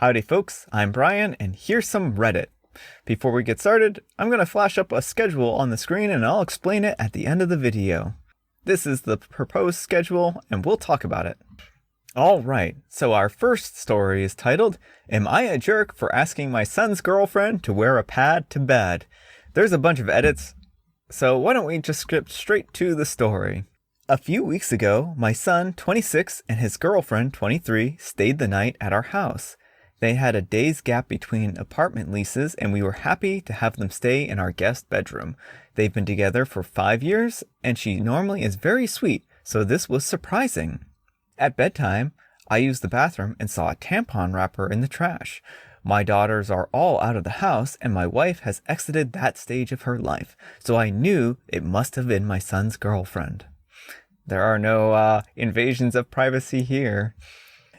Howdy folks, I'm Brian and here's some Reddit. Before we get started, I'm going to flash up a schedule on the screen and I'll explain it at the end of the video. This is the proposed schedule and we'll talk about it. Alright, so our first story is titled, Am I a Jerk for Asking My Son's Girlfriend to Wear a Pad to Bed? There's a bunch of edits, so why don't we just skip straight to the story. A few weeks ago, my son, 26, and his girlfriend, 23, stayed the night at our house. They had a day's gap between apartment leases, and we were happy to have them stay in our guest bedroom. They've been together for 5 years, and she normally is very sweet, so this was surprising. At bedtime, I used the bathroom and saw a tampon wrapper in the trash. My daughters are all out of the house, and my wife has exited that stage of her life, so I knew it must have been my son's girlfriend. There are no invasions of privacy here.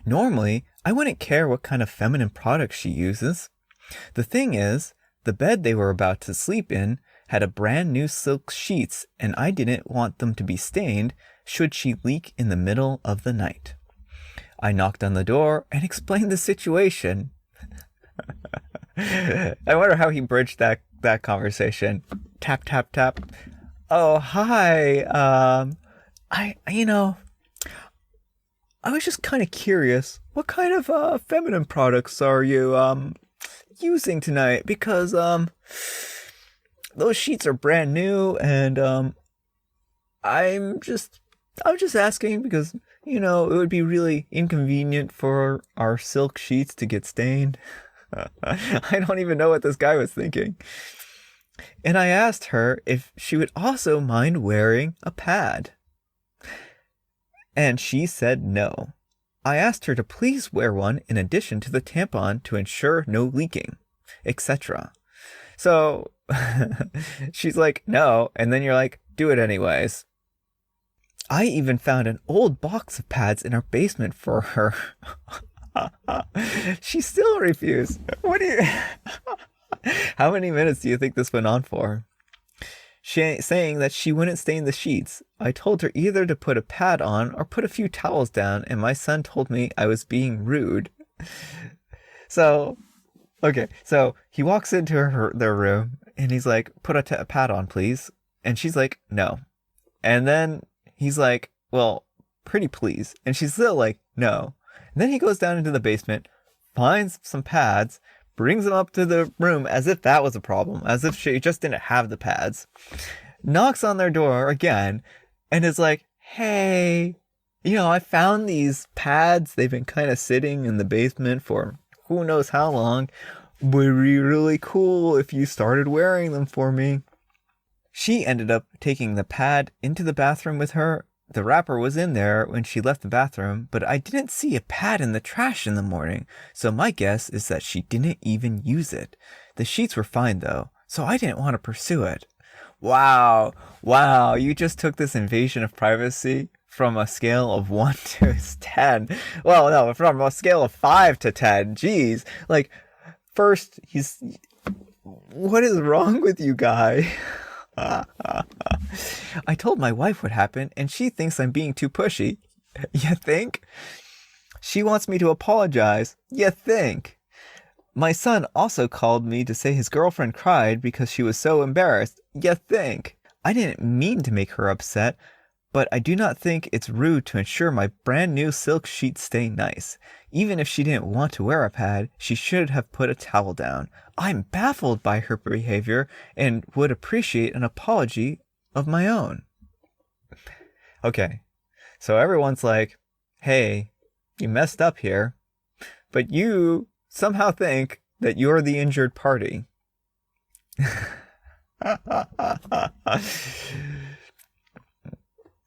Normally, I wouldn't care what kind of feminine products she uses. The thing is, the bed they were about to sleep in had a brand new silk sheets and I didn't want them to be stained should she leak in the middle of the night. I knocked on the door and explained the situation. I wonder how he bridged that conversation. Tap, tap, tap. Oh, hi. I was just kind of curious, what kind of feminine products are you using tonight? Because those sheets are brand new, and I'm just asking because it would be really inconvenient for our silk sheets to get stained. I don't even know what this guy was thinking. And I asked her if she would also mind wearing a pad. And she said no. I asked her to please wear one in addition to the tampon to ensure no leaking, etc. So she's like, no, and then you're like, do it anyways. I even found an old box of pads in our basement for her. She still refused. How many minutes do you think this went on for? Saying that she wouldn't stain the sheets. I told her either to put a pad on or put a few towels down, and my son told me I was being rude. So he walks into their room, and he's like, put a pad on, please. And she's like, no. And then he's like, well, pretty please. And she's still like, no. And then he goes down into the basement, finds some pads, brings them up to the room as if that was a problem, as if she just didn't have the pads, knocks on their door again, and is like, hey, I found these pads. They've been kind of sitting in the basement for who knows how long. Would be really cool if you started wearing them for me. She ended up taking the pad into the bathroom with her. The wrapper was in there when she left the bathroom, but I didn't see a pad in the trash in the morning, so my guess is that she didn't even use it. The sheets were fine though, so I didn't want to pursue it. Wow, you just took this invasion of privacy from a scale of 1 to 10. Well, no, from a scale of 5 to 10. Jeez. Like, first, what is wrong with you, guy? I told my wife what happened, and she thinks I'm being too pushy. You think? She wants me to apologize. You think? My son also called me to say his girlfriend cried because she was so embarrassed. You think? I didn't mean to make her upset, but I do not think it's rude to ensure my brand new silk sheets stay nice. Even if she didn't want to wear a pad, she should have put a towel down. I'm baffled by her behavior and would appreciate an apology of my own. Okay, so everyone's like, hey, you messed up here, but you somehow think that you're the injured party.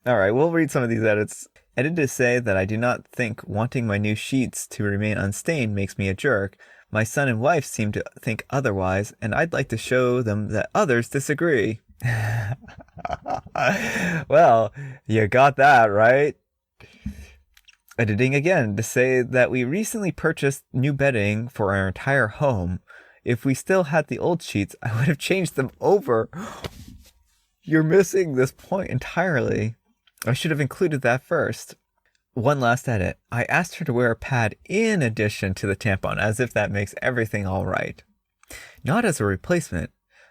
Alright, we'll read some of these edits. Edited to say that I do not think wanting my new sheets to remain unstained makes me a jerk. My son and wife seem to think otherwise, and I'd like to show them that others disagree. Well, you got that, right? Editing again to say that we recently purchased new bedding for our entire home. If we still had the old sheets, I would have changed them over. You're missing this point entirely. I should have included that first. One last edit. I asked her to wear a pad in addition to the tampon, as if that makes everything all right. Not as a replacement.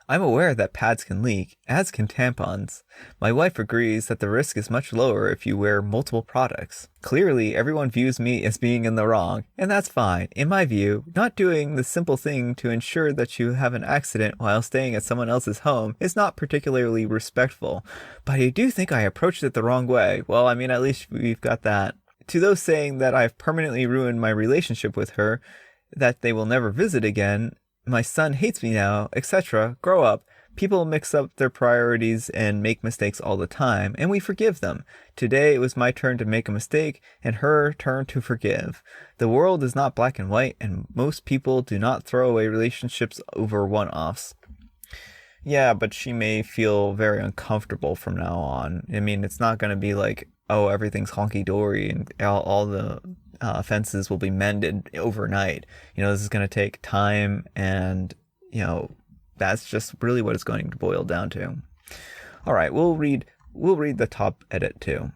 I'm aware that pads can leak, as can tampons. My wife agrees that the risk is much lower if you wear multiple products. Clearly, everyone views me as being in the wrong, and that's fine. In my view, not doing the simple thing to ensure that you have an accident while staying at someone else's home is not particularly respectful. But I do think I approached it the wrong way. Well, I mean, at least we've got that. To those saying that I've permanently ruined my relationship with her, that they will never visit again, my son hates me now, etc. Grow up. People mix up their priorities and make mistakes all the time, and we forgive them. Today it was my turn to make a mistake and her turn to forgive. The world is not black and white, and most people do not throw away relationships over one-offs. Yeah, but she may feel very uncomfortable from now on. I mean, it's not going to be like, oh, everything's honky-dory and all the fences will be mended overnight. This is going to take time, and, that's just really what it's going to boil down to. All right, we'll read the top edit too.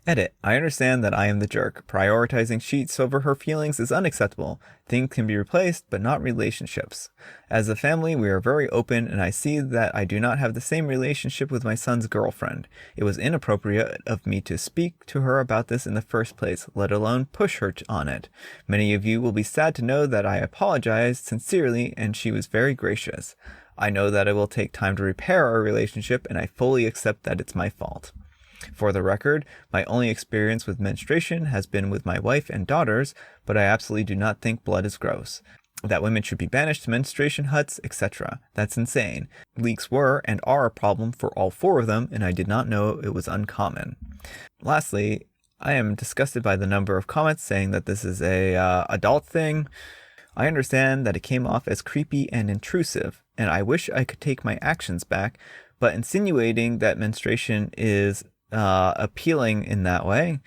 Edit. I understand that I am the jerk. Prioritizing sheets over her feelings is unacceptable. Things can be replaced, but not relationships. As a family, we are very open, and I see that I do not have the same relationship with my son's girlfriend. It was inappropriate of me to speak to her about this in the first place, let alone push her on it. Many of you will be sad to know that I apologized sincerely, and she was very gracious. I know that it will take time to repair our relationship, and I fully accept that it's my fault. For the record, my only experience with menstruation has been with my wife and daughters, but I absolutely do not think blood is gross. That women should be banished to menstruation huts, etc. That's insane. Leaks were and are a problem for all 4 of them, and I did not know it was uncommon. Lastly, I am disgusted by the number of comments saying that this is a adult thing. I understand that it came off as creepy and intrusive, and I wish I could take my actions back, but insinuating that menstruation is appealing in that way.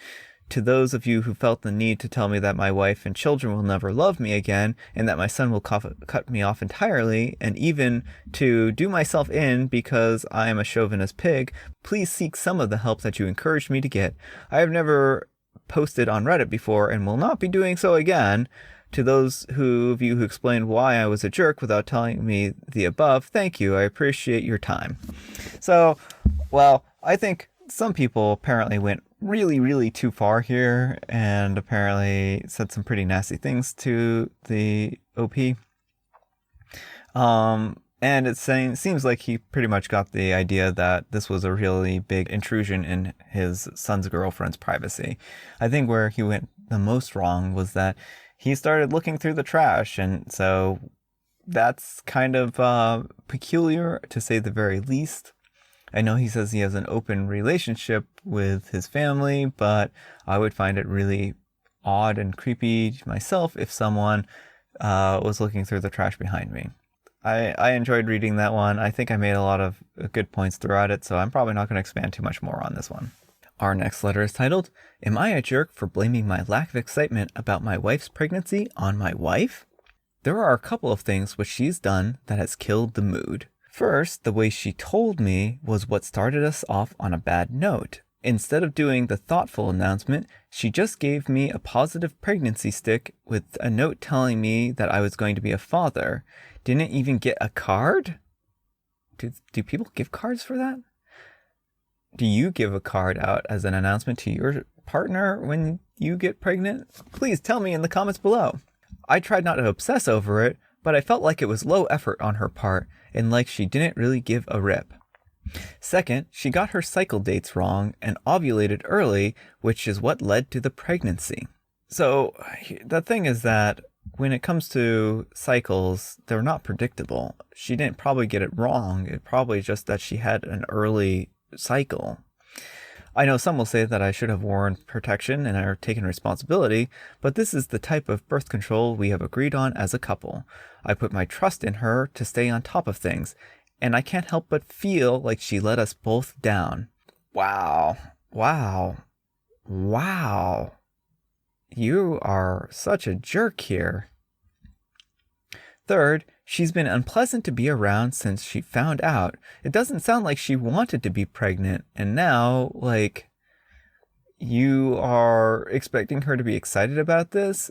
To those of you who felt the need to tell me that my wife and children will never love me again, and that my son will cut me off entirely, and even to do myself in because I am a chauvinist pig, please seek some of the help that you encouraged me to get. I have never posted on Reddit before and will not be doing so again. To those of you who explained why I was a jerk without telling me the above, thank you. I appreciate your time. So, well, I think some people apparently went really, really too far here and apparently said some pretty nasty things to the OP. And it seems like he pretty much got the idea that this was a really big intrusion in his son's girlfriend's privacy. I think where he went the most wrong was that he started looking through the trash, and so that's kind of peculiar, to say the very least. I know he says he has an open relationship with his family, but I would find it really odd and creepy myself if someone was looking through the trash behind me. I enjoyed reading that one. I think I made a lot of good points throughout it, so I'm probably not going to expand too much more on this one. Our next letter is titled, Am I a jerk for blaming my lack of excitement about my wife's pregnancy on my wife? There are a couple of things which she's done that has killed the mood. First, the way she told me was what started us off on a bad note. Instead of doing the thoughtful announcement, she just gave me a positive pregnancy stick with a note telling me that I was going to be a father. Didn't even get a card? Do people give cards for that? Do you give a card out as an announcement to your partner when you get pregnant? Please tell me in the comments below. I tried not to obsess over it, but I felt like it was low effort on her part and like she didn't really give a rip. Second, she got her cycle dates wrong and ovulated early, which is what led to the pregnancy. So the thing is that when it comes to cycles, they're not predictable. She didn't probably get it wrong. It probably just that she had an early cycle. I know some will say that I should have worn protection and are taken responsibility, but this is the type of birth control we have agreed on as a couple. I put my trust in her to stay on top of things, and I can't help but feel like she let us both down. Wow. You are such a jerk here. Third, she's been unpleasant to be around since she found out. It doesn't sound like she wanted to be pregnant, and now, You are expecting her to be excited about this?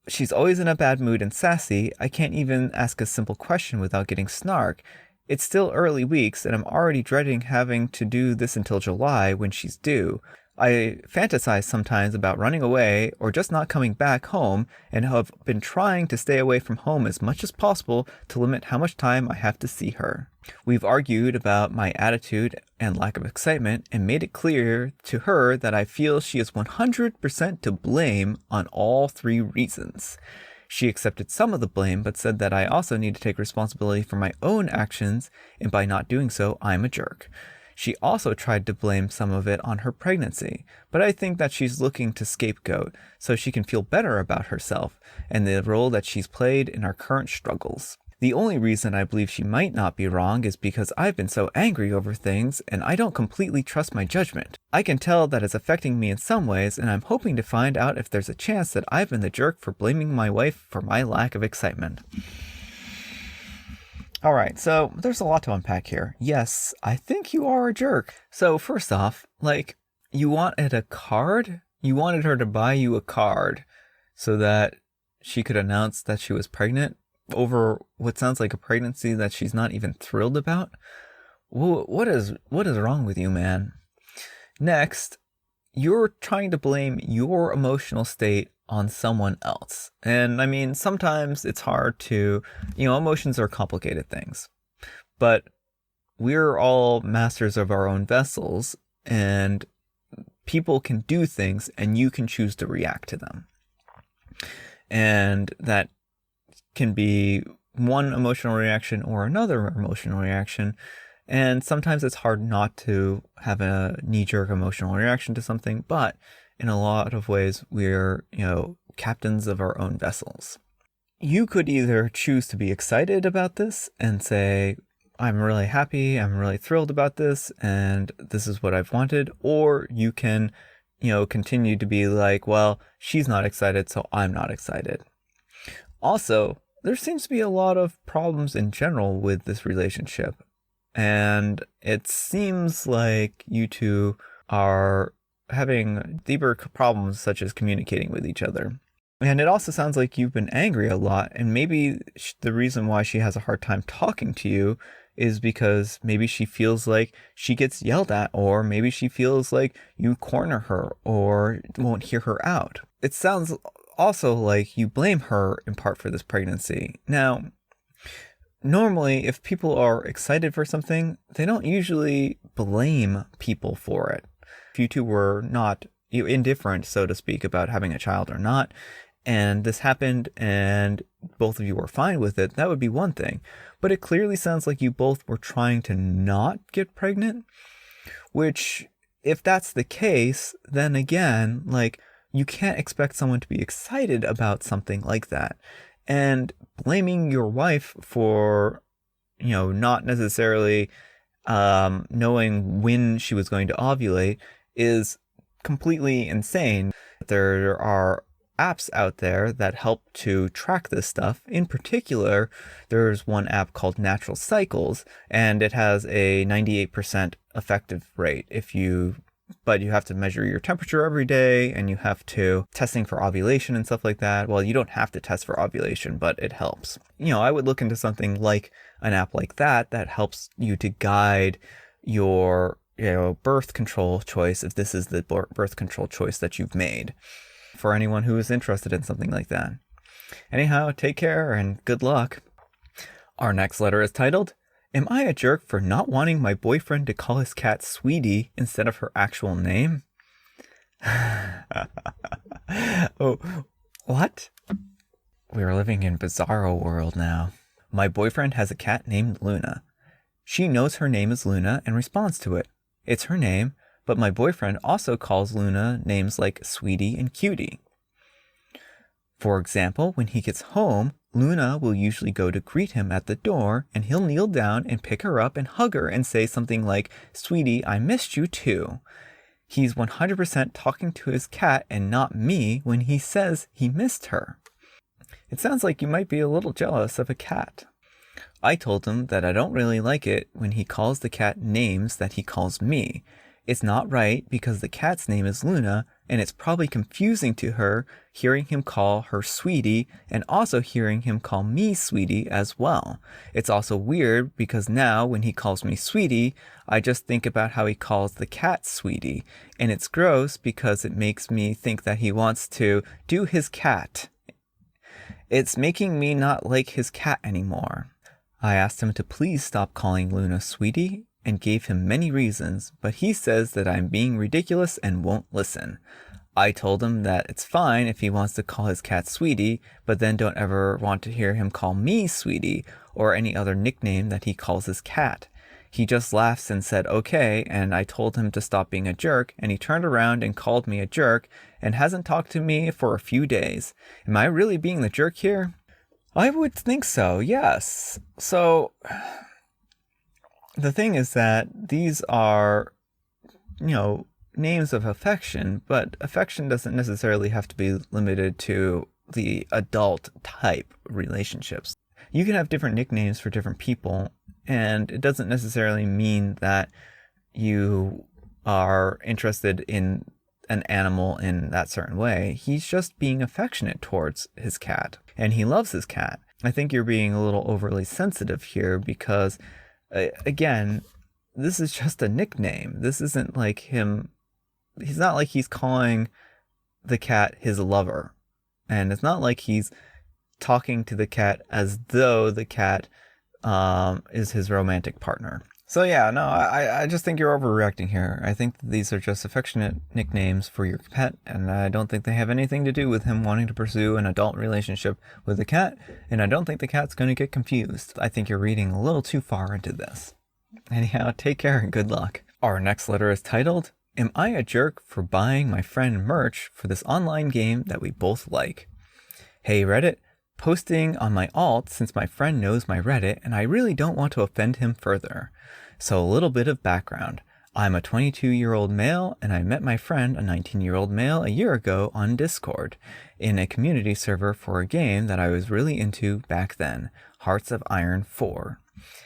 She's always in a bad mood and sassy. I can't even ask a simple question without getting snark. It's still early weeks, and I'm already dreading having to do this until July when she's due. I fantasize sometimes about running away or just not coming back home, and have been trying to stay away from home as much as possible to limit how much time I have to see her. We've argued about my attitude and lack of excitement and made it clear to her that I feel she is 100% to blame on all three reasons. She accepted some of the blame, but said that I also need to take responsibility for my own actions, and by not doing so, I'm a jerk. She also tried to blame some of it on her pregnancy, but I think that she's looking to scapegoat so she can feel better about herself and the role that she's played in our current struggles. The only reason I believe she might not be wrong is because I've been so angry over things and I don't completely trust my judgment. I can tell that it's affecting me in some ways, and I'm hoping to find out if there's a chance that I've been the jerk for blaming my wife for my lack of excitement. Alright, so there's a lot to unpack here. Yes, I think you are a jerk. So first off, you wanted a card? You wanted her to buy you a card so that she could announce that she was pregnant over what sounds like a pregnancy that she's not even thrilled about? What is wrong with you, man? Next, you're trying to blame your emotional state on someone else. And I mean, sometimes it's hard to, emotions are complicated things. But we're all masters of our own vessels, and people can do things and you can choose to react to them. And that can be one emotional reaction or another emotional reaction. And sometimes it's hard not to have a knee-jerk emotional reaction to something, but in a lot of ways, we're, captains of our own vessels. You could either choose to be excited about this and say, I'm really happy, I'm really thrilled about this, and this is what I've wanted, or you can, continue to be like, well, she's not excited, so I'm not excited. Also, there seems to be a lot of problems in general with this relationship. And it seems like you two are having deeper problems such as communicating with each other. And it also sounds like you've been angry a lot. And maybe the reason why she has a hard time talking to you is because maybe she feels like she gets yelled at, or maybe she feels like you corner her or won't hear her out. It sounds also like you blame her in part for this pregnancy. Now, normally, if people are excited for something, they don't usually blame people for it. If you two were not indifferent, so to speak, about having a child or not, and this happened and both of you were fine with it, that would be one thing. But it clearly sounds like you both were trying to not get pregnant, which, if that's the case, then again, you can't expect someone to be excited about something like that. And blaming your wife for, not necessarily knowing when she was going to ovulate is completely insane. There are apps out there that help to track this stuff. In particular, there's one app called Natural Cycles, and it has a 98% effective rate but you have to measure your temperature every day, and you have to testing for ovulation and stuff like that. Well, you don't have to test for ovulation, but it helps. I would look into something like an app like that helps you to guide your, birth control choice, if this is the birth control choice that you've made, for anyone who is interested in something like that. Anyhow, take care and good luck. Our next letter is titled, Am I a jerk for not wanting my boyfriend to call his cat Sweetie instead of her actual name? Oh, what? We are living in bizarro world now. My boyfriend has a cat named Luna. She knows her name is Luna and responds to it. It's her name, but my boyfriend also calls Luna names like Sweetie and Cutie. For example, when he gets home, Luna will usually go to greet him at the door, and he'll kneel down and pick her up and hug her and say something like, Sweetie, I missed you too. He's 100% talking to his cat and not me when he says he missed her. It sounds like you might be a little jealous of a cat. I told him that I don't really like it when he calls the cat names that he calls me, It's not right because the cat's name is Luna, and it's probably confusing to her hearing him call her sweetie and also hearing him call me sweetie as well. It's also weird because now when he calls me sweetie, I just think about how he calls the cat sweetie. And it's gross because it makes me think that he wants to do his cat. It's making me not like his cat anymore. I asked him to please stop calling Luna sweetie and gave him many reasons, but he says that I'm being ridiculous and won't listen. I told him that it's fine if he wants to call his cat sweetie, but then don't ever want to hear him call me sweetie or any other nickname that he calls his cat. He just laughs and said okay, and I told him to stop being a jerk, and he turned around and called me a jerk and hasn't talked to me for a few days. Am I really being the jerk here? I would think so, yes. So the thing is that these are, names of affection, but affection doesn't necessarily have to be limited to the adult type relationships. You can have different nicknames for different people, and it doesn't necessarily mean that you are interested in an animal in that certain way. He's just being affectionate towards his cat, and he loves his cat. I think you're being a little overly sensitive here because again, this is just a nickname. This isn't like him. He's not like he's calling the cat his lover. And it's not like he's talking to the cat as though the cat is his romantic partner. So yeah, no, I just think you're overreacting here. I think that these are just affectionate nicknames for your pet, and I don't think they have anything to do with him wanting to pursue an adult relationship with the cat, and I don't think the cat's going to get confused. I think you're reading a little too far into this. Anyhow, take care and good luck. Our next letter is titled, Am I a Jerk for Buying My Friend Merch for This Online Game That We Both Like? Hey Reddit, posting on my alt since my friend knows my Reddit and I really don't want to offend him further. So a little bit of background. I'm a 22-year-old male and I met my friend, a 19-year-old male, a year ago on Discord in a community server for a game that I was really into back then, Hearts of Iron 4.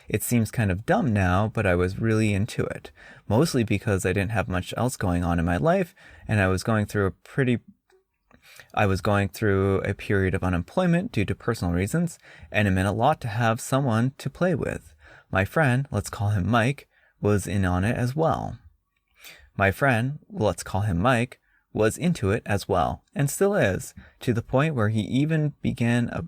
It seems kind of dumb now, but I was really into it, mostly because I didn't have much else going on in my life and I was going through a period of unemployment due to personal reasons, and it meant a lot to have someone to play with. My friend, let's call him Mike, was in on it as well. My friend, let's call him Mike, was into it as well, and still is, to the point where he even began a...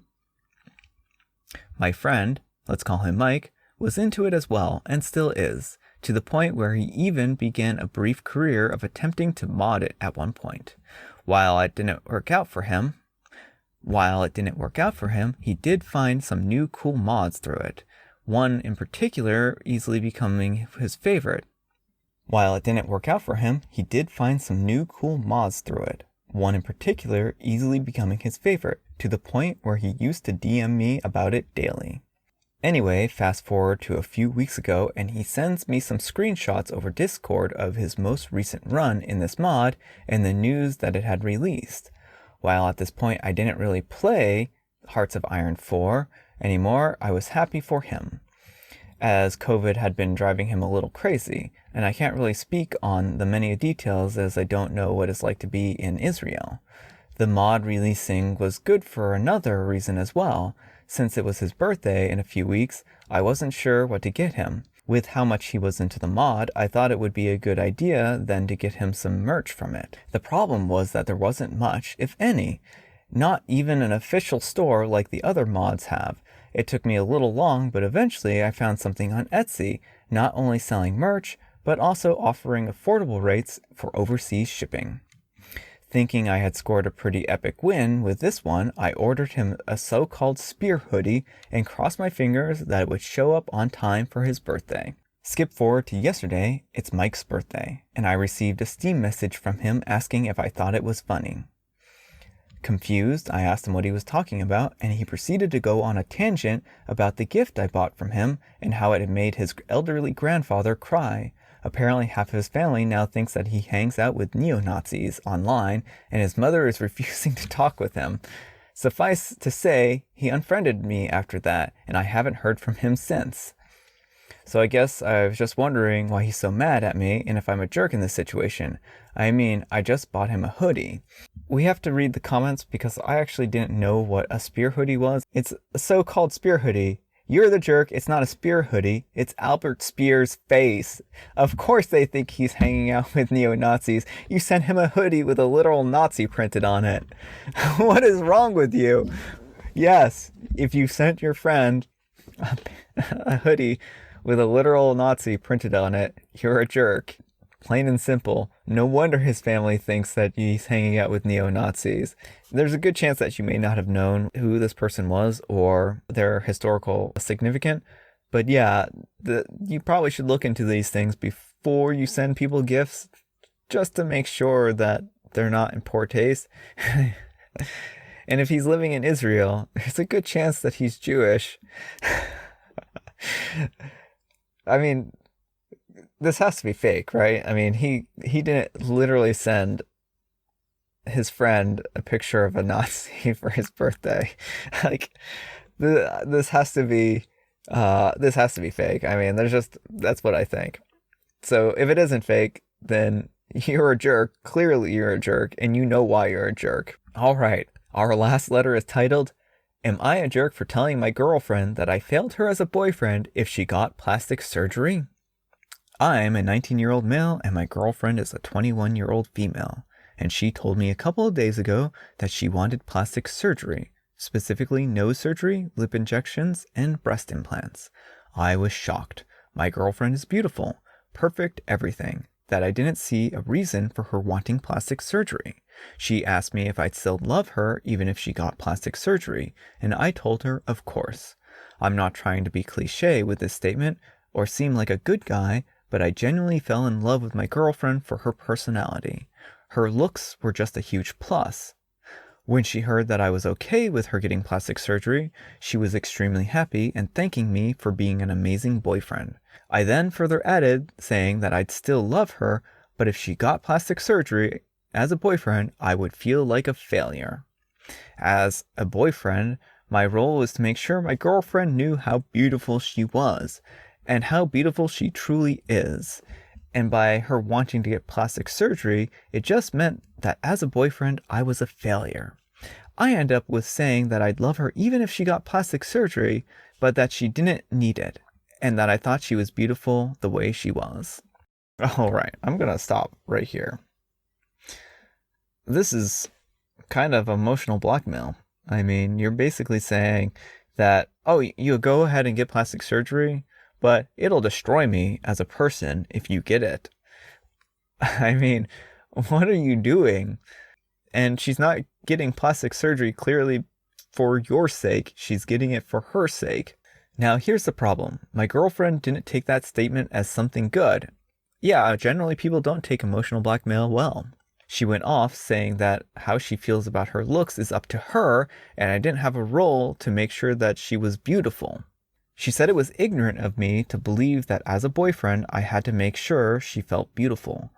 My friend, let's call him Mike, was into it as well, and still is, to the point where he even began a brief career of attempting to mod it at one point. While it didn't work out for him, he did find some new cool mods through it. One in particular easily becoming his favorite. One in particular easily becoming his favorite, to the point where he used to DM me about it daily. Anyway, fast forward to a few weeks ago, and he sends me some screenshots over Discord of his most recent run in this mod and the news that it had released. While at this point I didn't really play Hearts of Iron 4 anymore, I was happy for him, as COVID had been driving him a little crazy, and I can't really speak on the many details as I don't know what it's like to be in Israel. The mod releasing was good for another reason as well. Since it was his birthday in a few weeks, I wasn't sure what to get him. With how much he was into the mod, I thought it would be a good idea then to get him some merch from it. The problem was that there wasn't much, if any. Not even an official store like the other mods have. It took me a little long, but eventually I found something on Etsy, not only selling merch, but also offering affordable rates for overseas shipping. Thinking I had scored a pretty epic win with this one, I ordered him a so-called spear hoodie and crossed my fingers that it would show up on time for his birthday. Skip forward to yesterday, it's Mike's birthday, and I received a Steam message from him asking if I thought it was funny. Confused, I asked him what he was talking about, and he proceeded to go on a tangent about the gift I bought from him and how it had made his elderly grandfather cry. Apparently half of his family now thinks that he hangs out with neo-Nazis online, and his mother is refusing to talk with him. Suffice to say, he unfriended me after that, and I haven't heard from him since. So I guess I was just wondering why he's so mad at me and if I'm a jerk in this situation. I mean, I just bought him a hoodie. We have to read the comments because I actually didn't know what a spear hoodie was. It's a so-called spear hoodie. You're the jerk. It's not a spear hoodie. It's Albert Speer's face. Of course they think he's hanging out with neo-Nazis. You sent him a hoodie with a literal Nazi printed on it. What is wrong with you? Yes, if you sent your friend a hoodie with a literal Nazi printed on it, you're a jerk. Plain and simple. No wonder his family thinks that he's hanging out with neo-Nazis. There's a good chance that you may not have known who this person was or their historical significance. But yeah, you probably should look into these things before you send people gifts, just to make sure that they're not in poor taste. And if he's living in Israel, there's a good chance that he's Jewish. I mean, this has to be fake, right? I mean, he didn't literally send his friend a picture of a Nazi for his birthday. Like, this has to be fake. I mean, that's what I think. So if it isn't fake, then you're a jerk. Clearly you're a jerk, and you know why you're a jerk. All right. Our last letter is titled, Am I a jerk for telling my girlfriend that I failed her as a boyfriend if she got plastic surgery? I'm a 19-year-old male and my girlfriend is a 21-year-old female, and she told me a couple of days ago that she wanted plastic surgery, specifically nose surgery, lip injections, and breast implants. I was shocked. My girlfriend is beautiful, perfect everything, that I didn't see a reason for her wanting plastic surgery. She asked me if I'd still love her even if she got plastic surgery, and I told her of course. I'm not trying to be cliche with this statement or seem like a good guy, but I genuinely fell in love with my girlfriend for her personality. Her looks were just a huge plus. When she heard that I was okay with her getting plastic surgery, she was extremely happy and thanking me for being an amazing boyfriend. I then further added, saying that I'd still love her, but if she got plastic surgery as a boyfriend, I would feel like a failure. As a boyfriend, my role was to make sure my girlfriend knew how beautiful she was, and how beautiful she truly is. And by her wanting to get plastic surgery, it just meant that as a boyfriend, I was a failure. I end up with saying that I'd love her even if she got plastic surgery, but that she didn't need it, and that I thought she was beautiful the way she was. All right, I'm gonna stop right here. This is kind of emotional blackmail. I mean, you're basically saying that, oh, you go ahead and get plastic surgery, but it'll destroy me as a person if you get it. I mean, what are you doing? And she's not getting plastic surgery clearly for your sake. She's getting it for her sake. Now, here's the problem. My girlfriend didn't take that statement as something good. Yeah, generally people don't take emotional blackmail well. She went off saying that how she feels about her looks is up to her, and I didn't have a role to make sure that she was beautiful. She said it was ignorant of me to believe that as a boyfriend, I had to make sure she felt beautiful.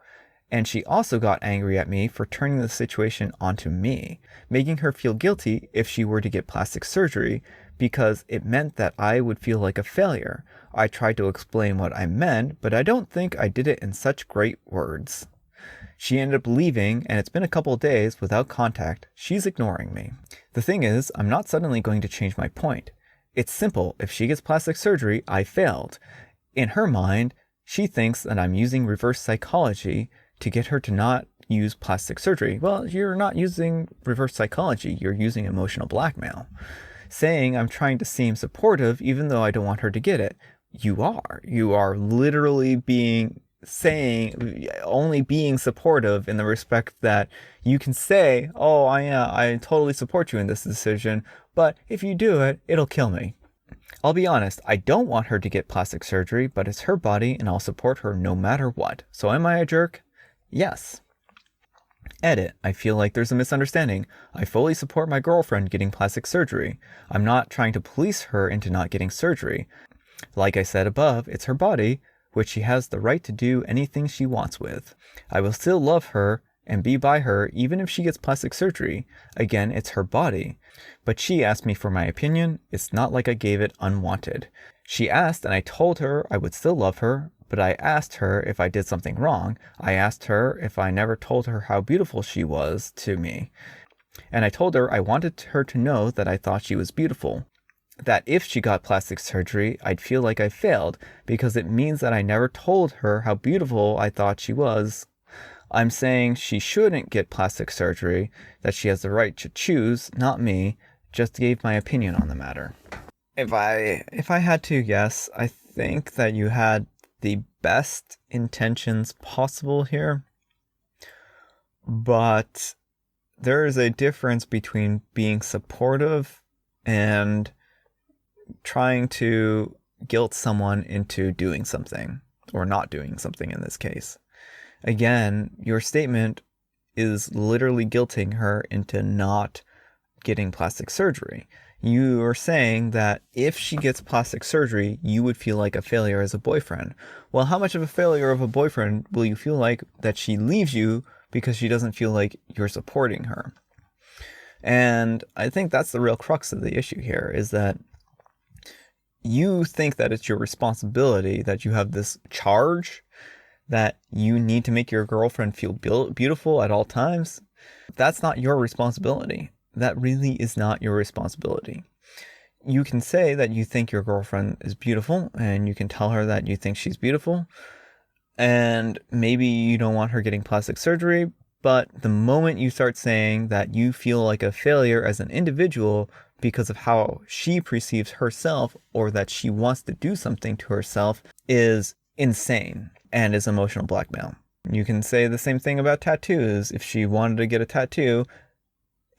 And she also got angry at me for turning the situation onto me, making her feel guilty if she were to get plastic surgery, because it meant that I would feel like a failure. I tried to explain what I meant, but I don't think I did it in such great words. She ended up leaving, and it's been a couple of days without contact. She's ignoring me. The thing is, I'm not suddenly going to change my point. It's simple. If she gets plastic surgery, I failed. In her mind, she thinks that I'm using reverse psychology to get her to not use plastic surgery. Well, you're not using reverse psychology. You're using emotional blackmail. Saying I'm trying to seem supportive even though I don't want her to get it. You are. You are literally only being supportive in the respect that you can say, oh, I totally support you in this decision, but if you do it, it'll kill me. I'll be honest, I don't want her to get plastic surgery, but it's her body and I'll support her no matter what. So am I a jerk? Yes. Edit. I feel like there's a misunderstanding. I fully support my girlfriend getting plastic surgery. I'm not trying to police her into not getting surgery. Like I said above, it's her body, which she has the right to do anything she wants with. I will still love her and be by her even if she gets plastic surgery. Again, it's her body. But she asked me for my opinion. It's not like I gave it unwanted. She asked and I told her I would still love her, but I asked her if I did something wrong. I asked her if I never told her how beautiful she was to me. And I told her I wanted her to know that I thought she was beautiful. That if she got plastic surgery, I'd feel like I failed because it means that I never told her how beautiful I thought she was. I'm saying she shouldn't get plastic surgery, that she has the right to choose, not me. Just gave my opinion on the matter. If I had to guess, I think that you had the best intentions possible here. But there is a difference between being supportive and trying to guilt someone into doing something, or not doing something in this case. Again, your statement is literally guilting her into not getting plastic surgery. You are saying that if she gets plastic surgery, you would feel like a failure as a boyfriend. Well, how much of a failure of a boyfriend will you feel like that she leaves you because she doesn't feel like you're supporting her? And I think that's the real crux of the issue here, is that you think that it's your responsibility, that you have this charge that you need to make your girlfriend feel beautiful at all times. That's not your responsibility. That really is not your responsibility. You can say that you think your girlfriend is beautiful, and you can tell her that you think she's beautiful, and maybe you don't want her getting plastic surgery, but the moment you start saying that you feel like a failure as an individual because of how she perceives herself, or that she wants to do something to herself, is insane and is emotional blackmail. You can say the same thing about tattoos. If she wanted to get a tattoo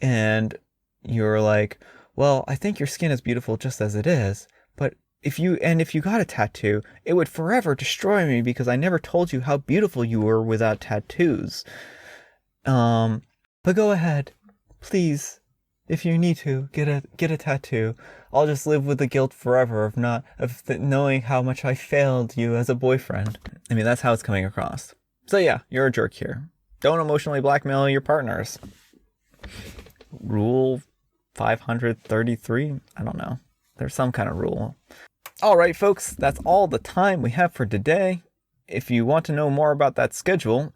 and you're like, well, I think your skin is beautiful just as it is, but if you got a tattoo, it would forever destroy me because I never told you how beautiful you were without tattoos. But go ahead, please. If you need to get a tattoo, I'll just live with the guilt forever of knowing how much I failed you as a boyfriend. I mean, that's how it's coming across. So yeah, you're a jerk here. Don't emotionally blackmail your partners. Rule 533? I don't know. There's some kind of rule. All right, folks, that's all the time we have for today. If you want to know more about that schedule,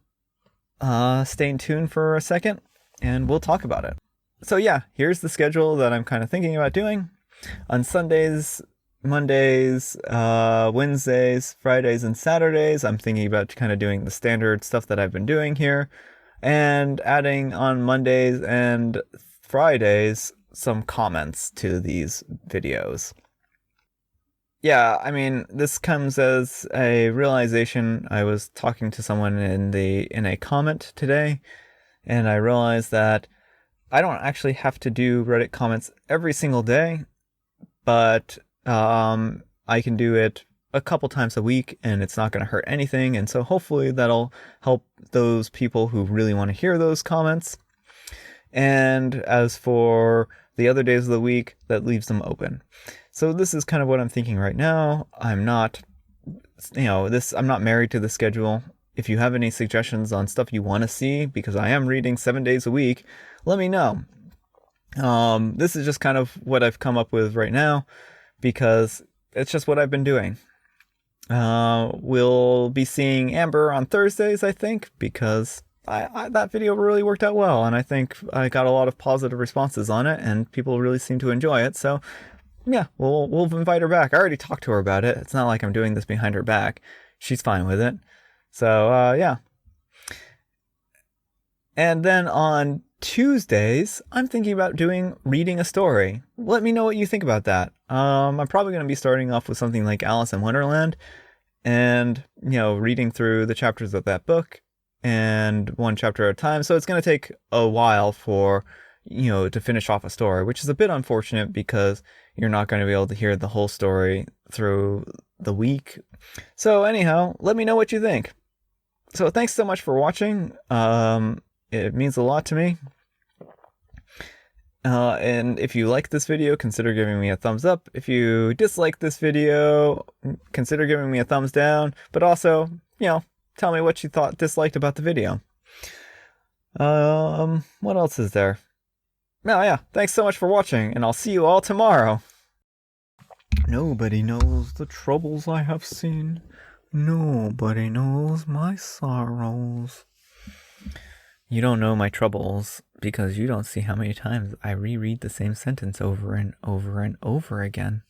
stay tuned for a second and we'll talk about it. So yeah, here's the schedule that I'm kind of thinking about doing. On Sundays, Mondays, Wednesdays, Fridays, and Saturdays, I'm thinking about kind of doing the standard stuff that I've been doing here, and adding on Mondays and Fridays some comments to these videos. Yeah, I mean, this comes as a realization. I was talking to someone in a comment today, and I realized that I don't actually have to do Reddit comments every single day, but I can do it a couple times a week and it's not going to hurt anything. And so hopefully that'll help those people who really want to hear those comments. And as for the other days of the week, that leaves them open. So this is kind of what I'm thinking right now. I'm not married to the schedule. If you have any suggestions on stuff you want to see, because I am reading 7 days a week, let me know. This is just kind of what I've come up with right now, because it's just what I've been doing. We'll be seeing Amber on Thursdays, I think, because that video really worked out well, and I think I got a lot of positive responses on it, and people really seem to enjoy it. So yeah, we'll invite her back. I already talked to her about it. It's not like I'm doing this behind her back. She's fine with it. So yeah. And then on Tuesdays, I'm thinking about reading a story. Let me know what you think about that. I'm probably going to be starting off with something like Alice in Wonderland, and reading through the chapters of that book, and one chapter at a time. So it's going to take a while for to finish off a story, which is a bit unfortunate because you're not going to be able to hear the whole story through the week. So anyhow, let me know what you think. So thanks so much for watching. It means a lot to me. And if you like this video, consider giving me a thumbs up. If you dislike this video, consider giving me a thumbs down. But also, tell me what you disliked about the video. What else is there? No, yeah, thanks so much for watching, and I'll see you all tomorrow. Nobody knows the troubles I have seen. Nobody knows my sorrows. You don't know my troubles because you don't see how many times I reread the same sentence over and over and over again.